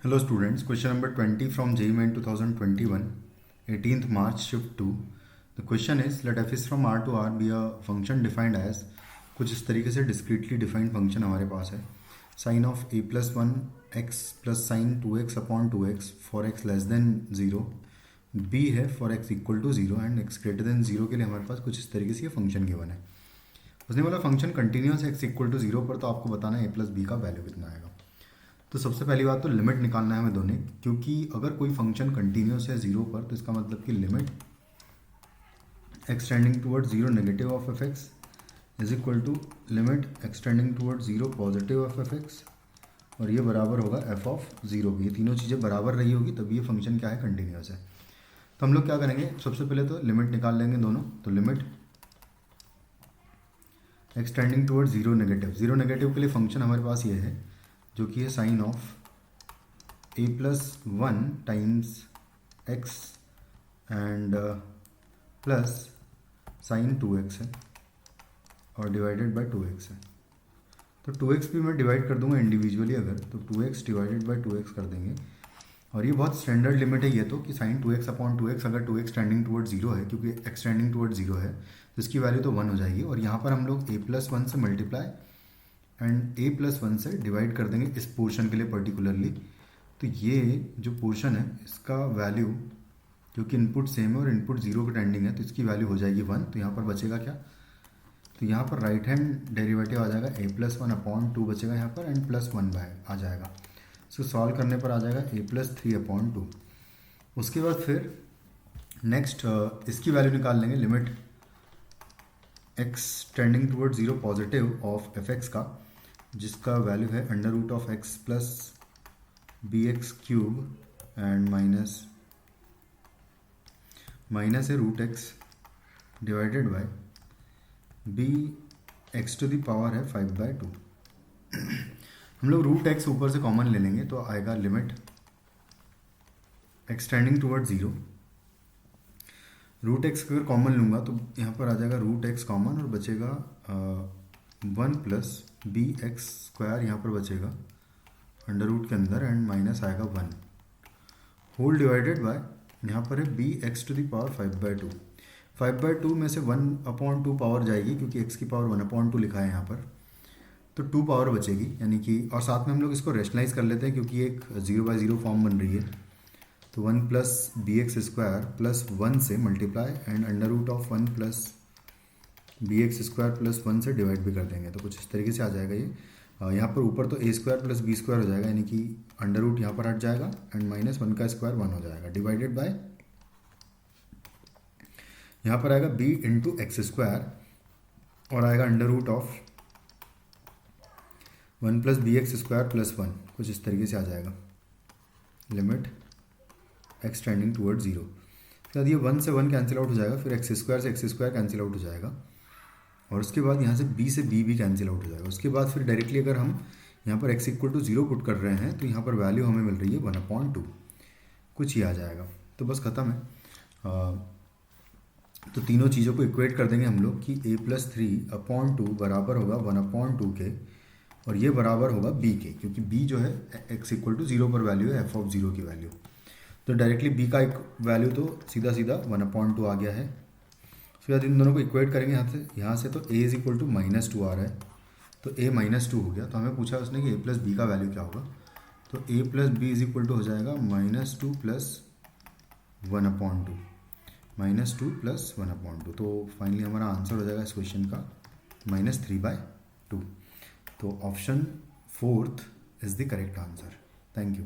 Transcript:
Hello students, question number 20 from JEE Main 2021, 18th March, shift 2. The question is, let f is from R to R be a function defined as, कुछ इस तरीके से discretely defined function हमारे पास है, sin of a plus 1 x plus sin 2x upon 2x for x less than 0, b है for x equal to 0 and x greater than 0 के लिए हमारे पास कुछ इस तरीके से ये फंक्शन गिवन है. उसने बोला फंक्शन कंटिन्यूस है x इक्वल टू 0 पर, तो आपको बताना है a प्लस बी का वैल्यू कितना आएगा. तो सबसे पहली बात तो लिमिट निकालना है हमें दोनों, क्योंकि अगर कोई फंक्शन कंटिन्यूस है 0 पर तो इसका मतलब कि limit extending toward 0 negative of F X is equal to limit extending toward 0 positive of F X, और ये बराबर होगा एफ ऑफ 0. ये तीनों चीज़ें बराबर रही होगी तभी ये फंक्शन क्या है, कंटिन्यूस है. तो हम लोग क्या करेंगे, सबसे पहले तो लिमिट निकाल लेंगे दोनों. तो limit extending toward 0 negative, 0 negative के लिए फंक्शन हमारे पास ये है जो कि है sine of A plus 1 times X and plus sine 2x है और डिवाइडेड बाय 2x है. तो 2x भी मैं डिवाइड कर दूंगा इंडिविजुअली अगर, तो 2x डिवाइडेड बाय 2x कर देंगे. और ये बहुत स्टैंडर्ड लिमिट है ये तो, कि साइन 2x अपॉन 2x अगर 2x टेंडिंग टूवर्ड 0 है, क्योंकि x टेंडिंग टूवर्ड 0 है तो इसकी वैल्यू तो 1 हो जाएगी. और यहाँ पर हम लोग a प्लस 1 से मल्टीप्लाई एंड a प्लस 1 से डिवाइड कर देंगे इस पोर्शन के लिए पर्टिकुलरली. तो ये जो पोर्शन है इसका वैल्यू, क्योंकि इनपुट सेम है और इनपुट 0 के टेंडिंग है, तो इसकी वैल्यू हो जाएगी 1. तो यहाँ पर बचेगा क्या, तो यहाँ पर राइट हैंड डेरिवेटिव आ जाएगा a प्लस 1 अपॉन 2 बचेगा यहाँ पर, एंड प्लस 1 आ जाएगा. इसको सॉल्व करने पर आ जाएगा a प्लस 3 अपॉन 2. उसके बाद फिर नेक्स्ट इसकी वैल्यू निकाल लेंगे, limit x tending toward 0 positive of F x का, जिसका वैल्यू है under root of x plus B x cube and minus है root x divided by b x to the power है 5/2. हम लोग रूट एक्स ऊपर से कॉमन ले लेंगे तो आएगा limit extending toward 0. Root X अगर कॉमन लूँगा तो यहाँ पर आ जाएगा रूट एक्स कॉमन और बचेगा 1 प्लस बी एक्स स्क्वायर यहाँ पर बचेगा अंडर रूट के अंदर, एंड माइनस आएगा 1 होल डिवाइडेड बाय यहाँ पर है B x to the power 5/2. 5/2 में से 1/2 पावर जाएगी, क्योंकि x की पावर 1/2 लिखा है यहाँ पर, तो 2 पावर बचेगी. यानी कि और साथ में हम लोग इसको रेशनलाइज कर लेते हैं क्योंकि एक 0/0 फॉर्म बन रही है. तो 1 plus B X square plus 1 से multiply and under root of 1 plus B X square plus 1 से डिवाइड भी कर देंगे. तो कुछ इस तरीके से आ जाएगा ये. यहाँ पर ऊपर तो a square plus B square हो जाएगा, यानी कि अंडर रूट यहाँ पर हट जाएगा एंड माइनस 1 का स्क्वायर 1 हो जाएगा, डिवाइडेड बाय यहाँ पर आएगा b इंटू एक्स स्क्वायर और आएगा under root of 1 plus B X square plus 1. कुछ इस तरीके से आ जाएगा लिमिट एक्स टेंडिंग टूवर्ड 0. उसके बाद ये 1 से 1 कैंसिल आउट हो जाएगा, फिर एक्स स्क्वायर कैंसिल आउट हो जाएगा, और उसके बाद यहाँ से b से b भी कैंसिल आउट हो जाएगा. उसके बाद फिर डायरेक्टली अगर हम यहाँ पर x इक्वल टू 0 पुट कर रहे हैं तो यहाँ पर वैल्यू हमें मिल रही है 1/2. कुछ ही आ जाएगा. तो बस ख़त्म है. तो तीनों चीज़ों को इक्वेट कर देंगे हम लोग कि a प्लस 3 अपॉन 2 बराबर होगा 1/2 के, और ये बराबर होगा b के, क्योंकि b जो है x इक्वल टू 0 पर वैल्यू है, f ऑफ 0 की वैल्यू. तो डायरेक्टली b का एक वैल्यू तो सीधा 1/2 आ गया है. उसके बाद इन दोनों को इक्वेट करेंगे यहाँ से तो a इज इक्वल टू -2 आ रहा है, तो a -2 हो गया. तो हमें पूछा उसने कि a प्लस बी का वैल्यू क्या होगा, तो a plus B is equal to हो जाएगा -2 प्लस 1/2, -2 प्लस 1/2. तो फाइनली हमारा आंसर हो जाएगा इस क्वेश्चन का -3/2. तो option 4th is the correct answer. Thank you.